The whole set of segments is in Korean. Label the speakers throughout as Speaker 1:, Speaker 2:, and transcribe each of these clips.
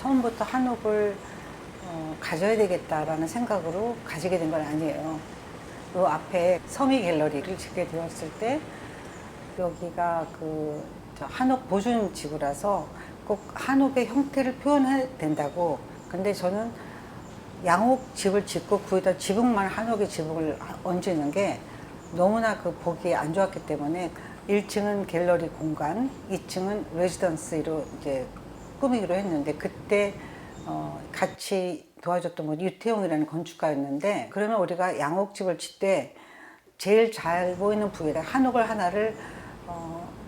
Speaker 1: 처음부터 한옥을 가져야 되겠다라는 생각으로 가지게 된 건 아니에요. 요 앞에 서미 갤러리를 짓게 되었을 때 여기가 저 한옥 보존 지구라서 꼭 한옥의 형태를 표현해야 된다고. 근데 저는 양옥 집을 짓고 거기다 지붕만 한옥의 지붕을 얹는 게 너무나 보기 안 좋았기 때문에 1층은 갤러리 공간, 2층은 레지던스로 이제 꾸미기로 했는데, 그때 같이 도와줬던 분 유태용이라는 건축가였는데, 그러면 우리가 양옥집을 짓 때 제일 잘 보이는 부위에다 한옥을 하나를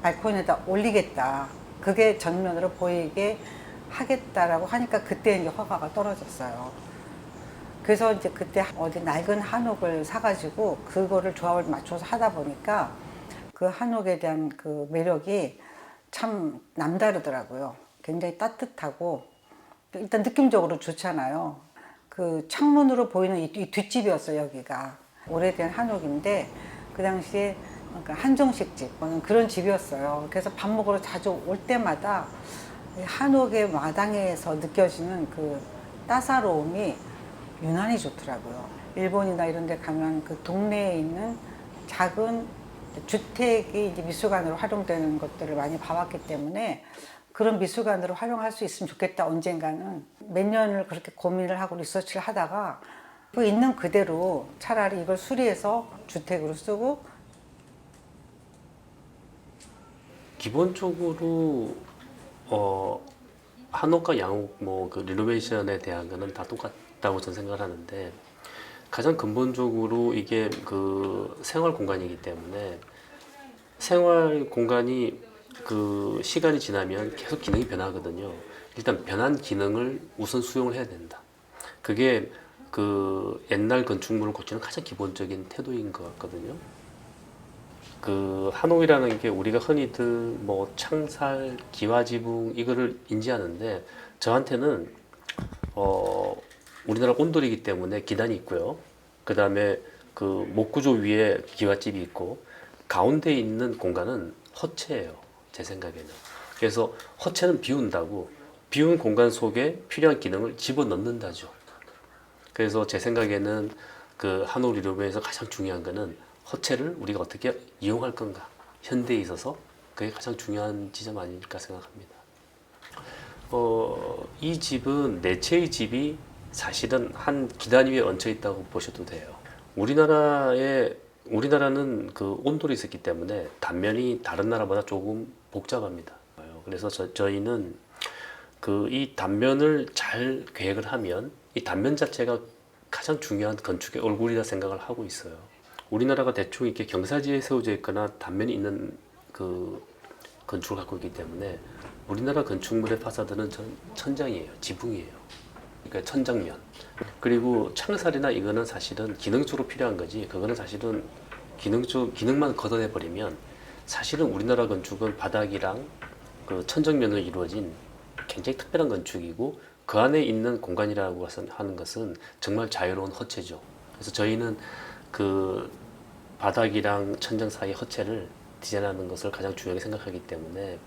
Speaker 1: 발코니에다 올리겠다, 그게 전면으로 보이게 하겠다라고 하니까 그때 이제 허가가 떨어졌어요. 그래서 이제 그때 어디 낡은 한옥을 사가지고 그거를 조합을 맞춰서 하다 보니까 그 한옥에 대한 그 매력이 참 남다르더라고요. 굉장히 따뜻하고 일단 느낌적으로 좋잖아요. 그 창문으로 보이는 이 뒷집이었어요. 여기가 오래된 한옥인데 그 당시에 그러니까 한정식 집 그런 집이었어요. 그래서 밥 먹으러 자주 올 때마다 한옥의 마당에서 느껴지는 그 따사로움이 유난히 좋더라고요. 일본이나 이런 데 가면 그 동네에 있는 작은 주택이 이제 미술관으로 활용되는 것들을 많이 봐왔기 때문에 그런 미술관으로 활용할 수 있으면 좋겠다. 언젠가는 몇 년을 그렇게 고민을 하고 리서치를 하다가 그 있는 그대로 차라리 이걸 수리해서 주택으로 쓰고.
Speaker 2: 기본적으로 한옥과 양옥 그 리노베이션에 대한 거는 다 똑같다고 저는 생각을 하는데, 가장 근본적으로 이게 그 생활 공간이기 때문에 생활 공간이 그 시간이 지나면 계속 기능이 변하거든요. 일단 변한 기능을 우선 수용을 해야 된다. 그게 그 옛날 건축물을 고치는 가장 기본적인 태도인 것 같거든요. 그 한옥이라는 게 우리가 흔히들 뭐 창살, 기와지붕 이거를 인지하는데, 저한테는 우리나라 온돌이기 때문에 기단이 있고요. 그 다음에 그 목구조 위에 기와집이 있고 가운데 있는 공간은 허체예요. 제 생각에는. 그래서 허체는 비운다고, 비운 공간 속에 필요한 기능을 집어넣는다죠. 그래서 제 생각에는 그 한옥 리노베에서 가장 중요한 거는 허체를 우리가 어떻게 이용할 건가. 현대에 있어서 그게 가장 중요한 지점 아닐까 생각합니다. 이 집은 네 채의 집이 사실은 한 기단 위에 얹혀 있다고 보셔도 돼요. 우리나라는 그 온돌이 있었기 때문에 단면이 다른 나라보다 조금 복잡합니다. 그래서 저희는 그 이 단면을 잘 계획을 하면 이 단면 자체가 가장 중요한 건축의 얼굴이라 생각을 하고 있어요. 우리나라가 대충 이렇게 경사지에 세워져 있거나 단면이 있는 그 건축을 갖고 있기 때문에 우리나라 건축물의 파사드는 천장이에요, 지붕이에요. 그러니까 천장면. 그리고 창살이나 이거는 사실은 기능적으로 필요한 거지, 그거는 사실은 기능만 걷어내 버리면 사실은 우리나라 건축은 바닥이랑 그 천정면으로 이루어진 굉장히 특별한 건축이고, 그 안에 있는 공간이라고 하는 것은 정말 자유로운 허체죠. 그래서 저희는 그 바닥이랑 천장 사이 허체를 디자인하는 것을 가장 중요하게 생각하기 때문에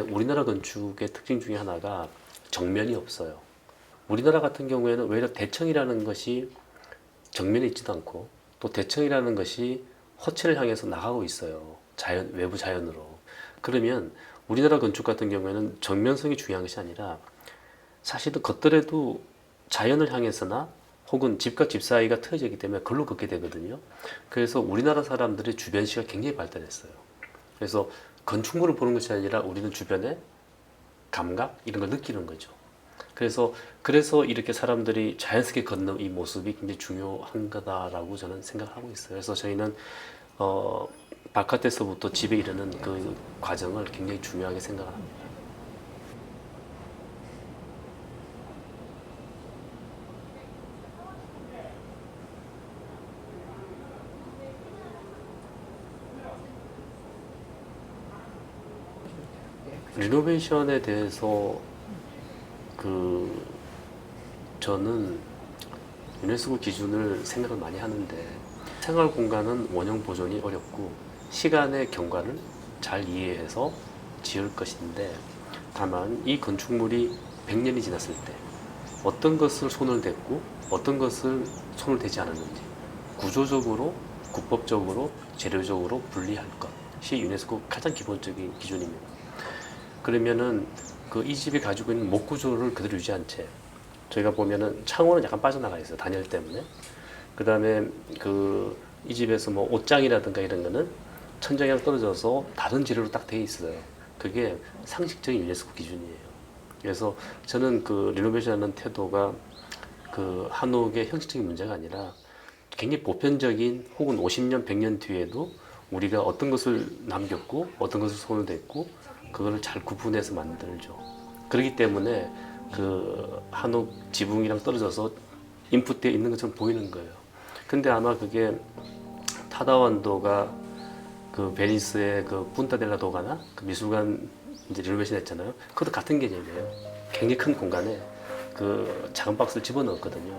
Speaker 2: 우리나라 건축의 특징 중에 하나가 정면이 없어요. 우리나라 같은 경우에는 오히려 대청이라는 것이 정면에 있지도 않고, 또 대청이라는 것이 허체를 향해서 나가고 있어요. 외부 자연으로. 그러면 우리나라 건축 같은 경우에는 정면성이 중요한 것이 아니라 사실은 걷더라도 자연을 향해서나 혹은 집과 집 사이가 트여져 있기 때문에 그걸로 걷게 되거든요. 그래서 우리나라 사람들의 주변시가 굉장히 발달했어요. 그래서 건축물을 보는 것이 아니라 우리는 주변의 감각 이런 걸 느끼는 거죠. 그래서 이렇게 사람들이 자연스럽게 걷는 이 모습이 굉장히 중요한 거다라고 저는 생각하고 있어요. 그래서 저희는 바깥에서부터 집에 이르는 그 과정을 굉장히 중요하게 생각합니다. 리노베이션에 대해서 저는 유네스코 기준을 생각을 많이 하는데 생활 공간은 원형 보존이 어렵고 시간의 경과를 잘 이해해서 지을 것인데 다만 이 건축물이 100년이 지났을 때 어떤 것을 손을 댔고 어떤 것을 손을 대지 않았는지 구조적으로, 국법적으로, 재료적으로 분리할 것이 유네스코 가장 기본적인 기준입니다. 그러면은 그 이 집이 가지고 있는 목 구조를 그대로 유지한 채 저희가 보면은 창호는 약간 빠져나가 있어요. 단열 때문에. 그 다음에 그 이 집에서 뭐 옷장이라든가 이런 거는 천장이랑 떨어져서 다른 재료로 딱 돼 있어요. 그게 상식적인 유네스코 기준이에요. 그래서 저는 그 리노베이션하는 태도가 그 한옥의 형식적인 문제가 아니라 굉장히 보편적인 혹은 50년, 100년 뒤에도 우리가 어떤 것을 남겼고 어떤 것을 손을 댔고 그거를 잘 구분해서 만들죠. 그렇기 때문에 그 한옥 지붕이랑 떨어져서 인풋되어 있는 것처럼 보이는 거예요. 근데 아마 그게 타다완도가 그 베니스의 그 punta della Dogana 그 미술관 이제 리노베이션 했잖아요. 그것도 같은 개념이에요. 굉장히 큰 공간에 그 작은 박스를 집어넣었거든요.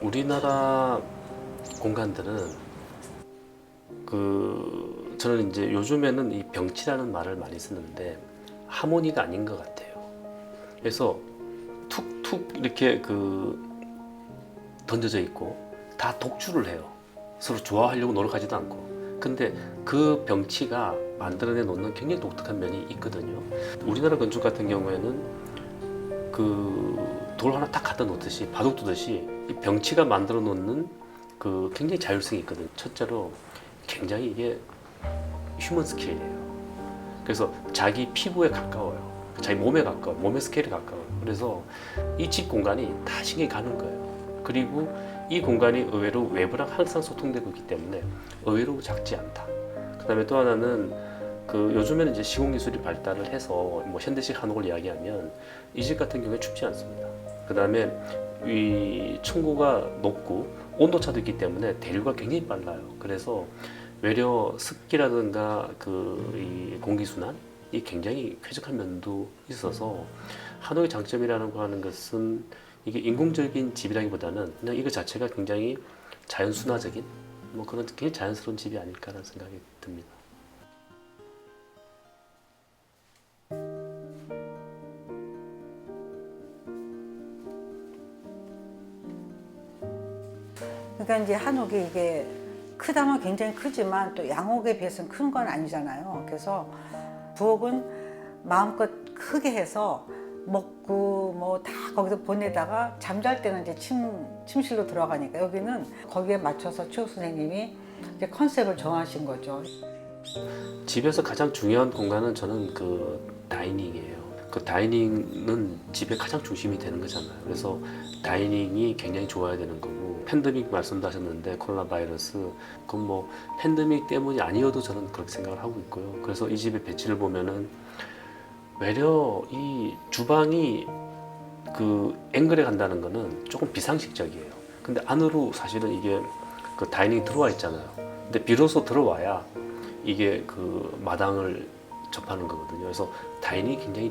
Speaker 2: 우리나라 공간들은 그 저는 이제 요즘에는 이 병치라는 말을 많이 쓰는데 하모니가 아닌 것 같아요. 그래서 툭툭 이렇게 그 던져져 있고 다 독주를 해요. 서로 좋아하려고 노력하지도 않고. 근데 그 병치가 만들어내 놓는 굉장히 독특한 면이 있거든요. 우리나라 건축 같은 경우에는 그 돌 하나 딱 갖다 놓듯이 바둑 두듯이 이 병치가 만들어 놓는 그 굉장히 자율성이 있거든요. 첫째로 굉장히 이게 휴먼 스케일이에요. 그래서 자기 피부에 가까워요. 자기 몸에 가까워요. 몸의 스케일에 가까워요. 그래서 이 집 공간이 다 신경이 가는 거예요. 그리고 이 공간이 의외로 외부랑 항상 소통되고 있기 때문에 의외로 작지 않다. 그 다음에 또 하나는 그 요즘에는 이제 시공기술이 발달을 해서 뭐 현대식 한옥을 이야기하면 이 집 같은 경우에 춥지 않습니다. 그 다음에 이 층고가 높고 온도차도 있기 때문에 대류가 굉장히 빨라요. 그래서 외려 습기라든가 그 이 공기순환이 굉장히 쾌적한 면도 있어서 한옥의 장점이라는 거 하는 것은 이게 인공적인 집이라기보다는 그냥 이거 자체가 굉장히 자연순화적인 뭐 그런 굉장히 자연스러운 집이 아닐까라는 생각이 듭니다.
Speaker 1: 그러니까 이제 한옥이 이게 크다면 굉장히 크지만 또 양옥에 비해서는 큰 건 아니잖아요. 그래서 부엌은 마음껏 크게 해서 먹고 뭐 다 거기서 보내다가 잠잘 때는 이제 침실로 들어가니까 여기는 거기에 맞춰서 최욱 선생님이 이제 컨셉을 정하신 거죠.
Speaker 2: 집에서 가장 중요한 공간은 저는 그 다이닝이에요. 그 다이닝은 집의 가장 중심이 되는 거잖아요. 그래서 다이닝이 굉장히 좋아야 되는 거고 팬데믹 말씀도 하셨는데 코로나 바이러스 그건 뭐 팬데믹 때문이 아니어도 저는 그렇게 생각을 하고 있고요. 그래서 이 집의 배치를 보면은 외려 이 주방이 그 앵글에 간다는 거는 조금 비상식적이에요. 근데 안으로 사실은 이게 그 다이닝이 들어와 있잖아요. 근데 비로소 들어와야 이게 그 마당을 접하는 거거든요. 그래서 다이닝이 굉장히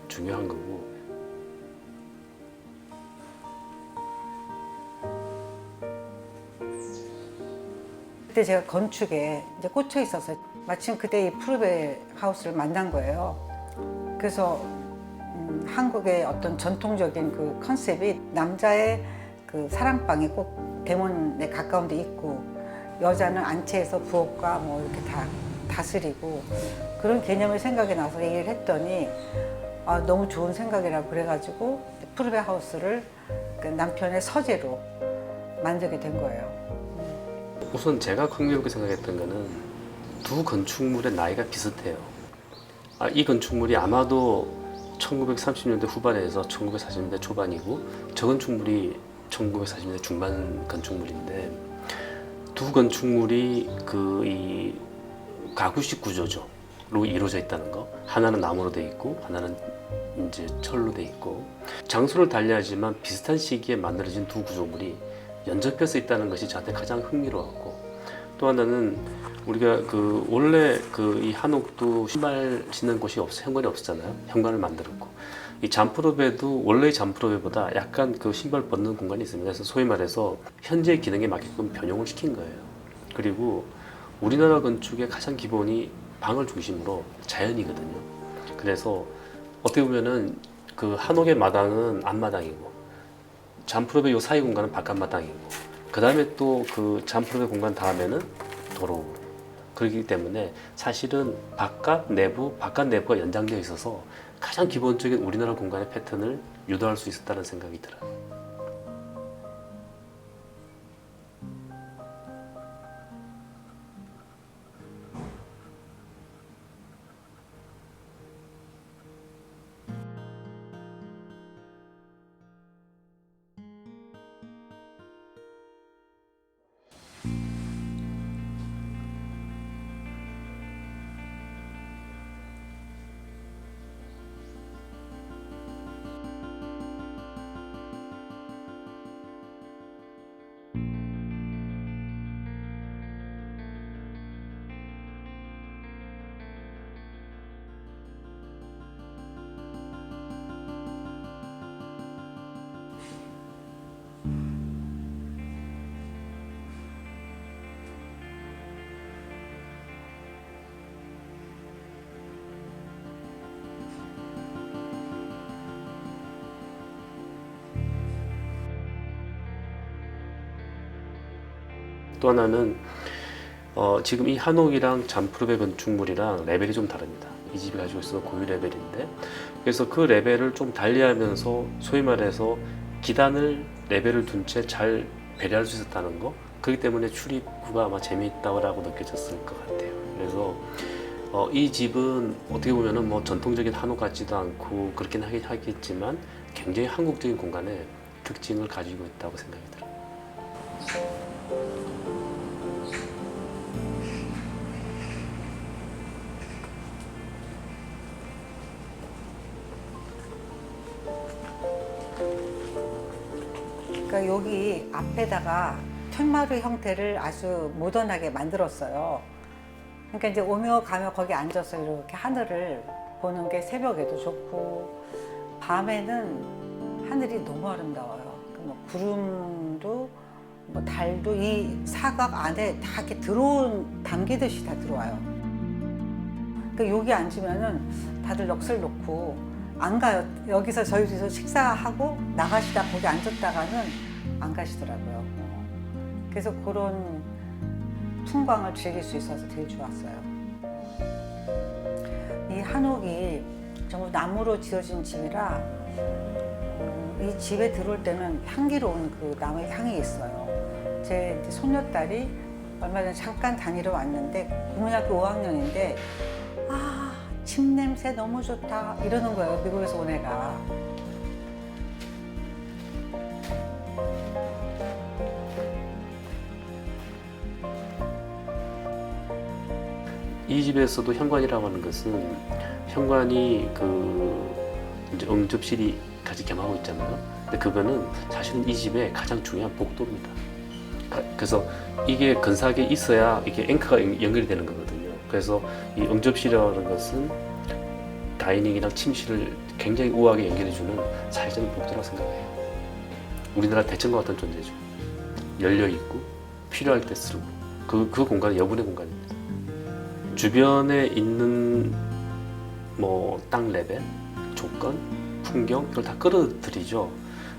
Speaker 2: 중요한 거고.
Speaker 1: 그때 제가 건축에 이제 꽂혀 있어서 마침 그때 이 푸르베 하우스를 만난 거예요. 그래서 한국의 어떤 전통적인 그 컨셉이 남자의 그 사랑방이 꼭 대문에 가까운 데 있고 여자는 안채에서 부엌과 뭐 이렇게 다 다스리고 그런 개념이 생각이 나서 얘기를 했더니 아, 너무 좋은 생각이라고 그래가지고 푸르베 하우스를 그 남편의 서재로 만들게 된 거예요.
Speaker 2: 우선 제가 흥미롭게 생각했던 거는 두 건축물의 나이가 비슷해요. 이 건축물이 아마도 1930년대 후반에서 1940년대 초반이고 저 건축물이 1940년대 중반 건축물인데 두 건축물이 그 이 가구식 구조로 이루어져 있다는 거. 하나는 나무로 돼 있고 하나는 이제 철로 돼 있고 장소를 달리하지만 비슷한 시기에 만들어진 두 구조물이 연접해서 있다는 것이 저한테 가장 흥미로웠고 또 하나는 우리가 그 원래 그 이 한옥도 신발 신는 곳이 현관이 없었잖아요. 현관을 만들었고 이 잠프로베도 원래 잠프로베보다 약간 그 신발 벗는 공간이 있습니다. 그래서 소위 말해서 현재 기능에 맞게끔 변형을 시킨 거예요. 그리고 우리나라 건축의 가장 기본이 방을 중심으로 자연이거든요. 그래서 어떻게 보면은 그 한옥의 마당은 앞마당이고 잠프로베 요 사이 공간은 바깥마당이고 그 다음에 또 그 잠프로베 공간 다음에는 도로. 그렇기 때문에 사실은 바깥 내부가 연장되어 있어서 가장 기본적인 우리나라 공간의 패턴을 유도할 수 있었다는 생각이 들어요. 또 하나는 지금 이 한옥이랑 잠프로베 건축물이랑 레벨이 좀 다릅니다. 이 집이 가지고 있어서 고유 레벨인데 그래서 그 레벨을 좀 달리하면서 소위 말해서 기단을 레벨을 둔 채 잘 배려할 수 있었다는 거 그렇기 때문에 출입구가 아마 재미있다고 느껴졌을 것 같아요. 그래서 이 집은 어떻게 보면은 뭐 전통적인 한옥 같지도 않고 그렇긴 하겠지만 굉장히 한국적인 공간의 특징을 가지고 있다고 생각이 들어요.
Speaker 1: 그러니까 여기 앞에다가 툇마루 형태를 아주 모던하게 만들었어요. 그러니까 이제 오며 가며 거기 앉아서 이렇게 하늘을 보는 게 새벽에도 좋고 밤에는 하늘이 너무 아름다워요. 뭐 구름도 뭐 달도 이 사각 안에 다 이렇게 담기듯이 다 들어와요. 그러니까 여기 앉으면은 다들 넋을 놓고 안 가요. 여기서 저희서 식사하고 나가시다 거기 앉았다가는 안 가시더라고요. 그래서 그런 풍광을 즐길 수 있어서 되게 좋았어요. 이 한옥이 전부 나무로 지어진 집이라 이 집에 들어올 때는 향기로운 그 나무의 향이 있어요. 제 이제 손녀딸이 얼마 전에 잠깐 다니러 왔는데 국민학교 5학년인데 집 냄새 너무 좋다 이러는 거예요. 미국에서 온 애가.
Speaker 2: 이 집에서도 현관이라고 하는 것은 현관이 그 이제 응접실이 같이 겸하고 있잖아요. 근데 그거는 사실은 이 집의 가장 중요한 복도입니다. 그래서 이게 근사하게 있어야 이게 앵커가 연결이 되는 거거든요. 그래서 이 응접실이라는 것은 다이닝이랑 침실을 굉장히 우아하게 연결해주는 사회적인 복도라고 생각해요. 우리나라 대청과 같은 존재죠. 열려있고 필요할 때 쓰고 그 공간은 여분의 공간입니다. 주변에 있는 뭐 땅 레벨, 조건, 풍경 이걸 다 끌어들이죠.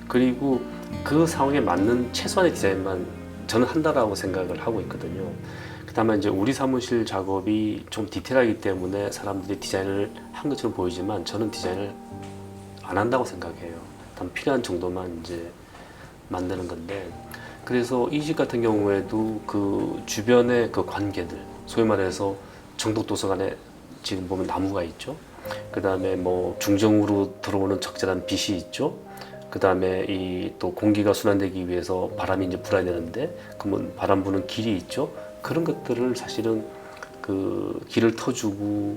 Speaker 2: 그리고 그 상황에 맞는 최소한의 디자인만 저는 한다라고 생각을 하고 있거든요. 다만 이제 우리 사무실 작업이 좀 디테일하기 때문에 사람들이 디자인을 한 것처럼 보이지만 저는 디자인을 안 한다고 생각해요. 단 필요한 정도만 이제 만드는 건데 그래서 이 집 같은 경우에도 그 주변의 그 관계들 소위 말해서 정독도서관에 지금 보면 나무가 있죠. 그 다음에 뭐 중정으로 들어오는 적절한 빛이 있죠. 그 다음에 이 또 공기가 순환되기 위해서 바람이 이제 불어야 되는데 그러면 바람 부는 길이 있죠. 그런 것들을 사실은 그 길을 터주고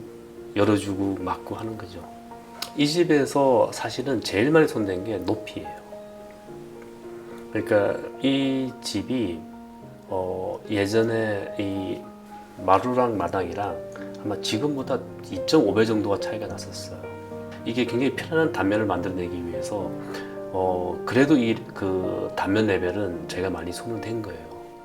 Speaker 2: 열어주고 막고 하는 거죠. 이 집에서 사실은 제일 많이 손댄 게 높이예요. 그러니까 이 집이 예전에 이 마루랑 마당이랑 아마 지금보다 2.5배 정도가 차이가 났었어요. 이게 굉장히 편안한 단면을 만들어내기 위해서 그래도 이 그 단면 레벨은 제가 많이 손을 댄 거예요.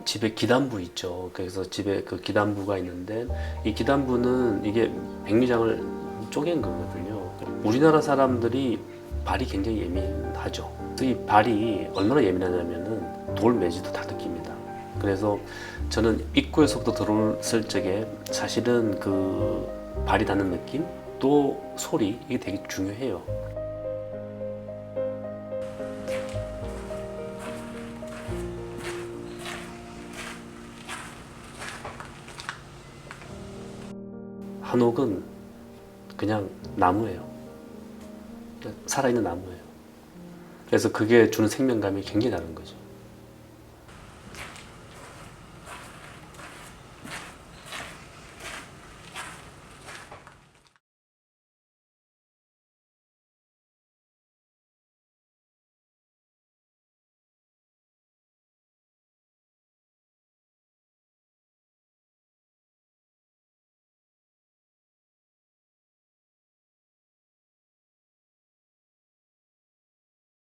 Speaker 2: 집에 기단부 있죠. 그래서 집에 그 기단부가 있는데 이 기단부는 이게 백미장을 쪼갠 거거든요. 우리나라 사람들이 발이 굉장히 예민하죠. 그래서 이 발이 얼마나 예민하냐면은 돌 매지도 다 느낍니다. 그래서 저는 입구에서부터 들어왔을 적에 사실은 그 발이 닿는 느낌 또 소리 이게 되게 중요해요. 한옥은 그냥 나무예요. 살아있는 나무예요. 그래서 그게 주는 생명감이 굉장히 다른 거죠.